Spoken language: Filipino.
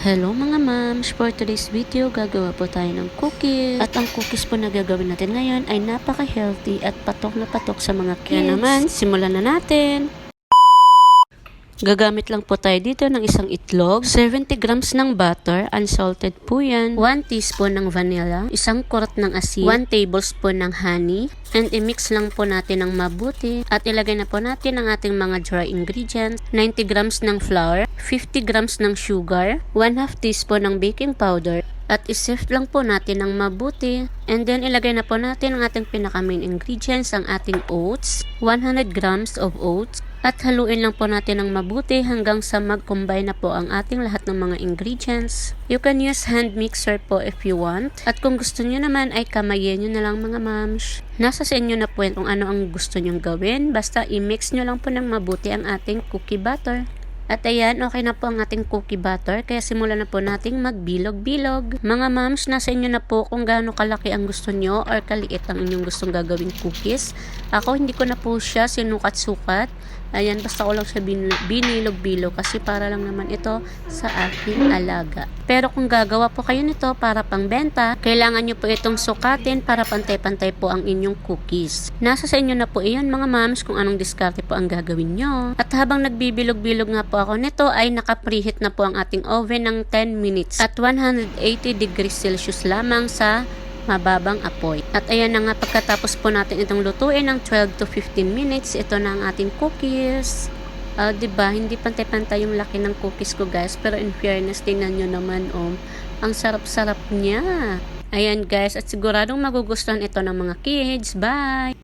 Hello mga moms! For today's video, gagawa po tayo ng cookies. At ang cookies po na gagawin natin ngayon ay napaka-healthy at patok na patok sa mga kids. Kaya naman, simulan na natin! Gagamit lang po tayo dito ng isang itlog, 70 grams ng butter, unsalted po yan, 1 teaspoon ng vanilla, isang kurot ng asin, 1 tablespoon ng honey, and i-mix lang po natin ng mabuti at ilagay na po natin ang ating mga dry ingredients, 90 grams ng flour, 50 grams ng sugar, 1/2 teaspoon ng baking powder, at isift lang po natin ng mabuti. And then ilagay na po natin ang ating pinaka main ingredients, ang ating oats, 100 grams of oats. At haluin lang po natin ng mabuti hanggang sa mag-combine na po ang ating lahat ng mga ingredients. You can use hand mixer po if you want. At kung gusto niyo naman ay kamayin nyo na lang mga moms. Nasa sa inyo na po kung ano ang gusto nyong gawin. Basta i-mix nyo lang po ng mabuti ang ating cookie batter. At ayan, okay na po ang ating cookie batter, kaya simulan na po nating magbilog-bilog. Mga moms, nasa inyo na po kung gaano kalaki ang gusto nyo or kaliit ang inyong gustong gagawing cookies. Ako, hindi ko na po siya sinukat-sukat. Ayan, basta ko lang siya binilog-bilog kasi para lang naman ito sa aking alaga. Pero kung gagawa po kayo nito para pangbenta, kailangan nyo po itong sukatin para pantay-pantay po ang inyong cookies. Nasa sa inyo na po iyon mga moms kung anong diskarte po ang gagawin nyo. At habang nagbibilog-bilog nga po ako nito ay naka-preheat na po ang ating oven ng 10 minutes at 180 degrees Celsius lamang sa mababang apoy. At ayan na nga, pagkatapos po natin itong lutuin ng 12 to 15 minutes, ito na ang ating cookies. Diba, hindi pantay-pantay yung laki ng cookies ko guys, pero in fairness, tingnan nyo naman ang sarap-sarap niya. Ayan guys, at siguradong magugustuhan ito ng mga kids. Bye!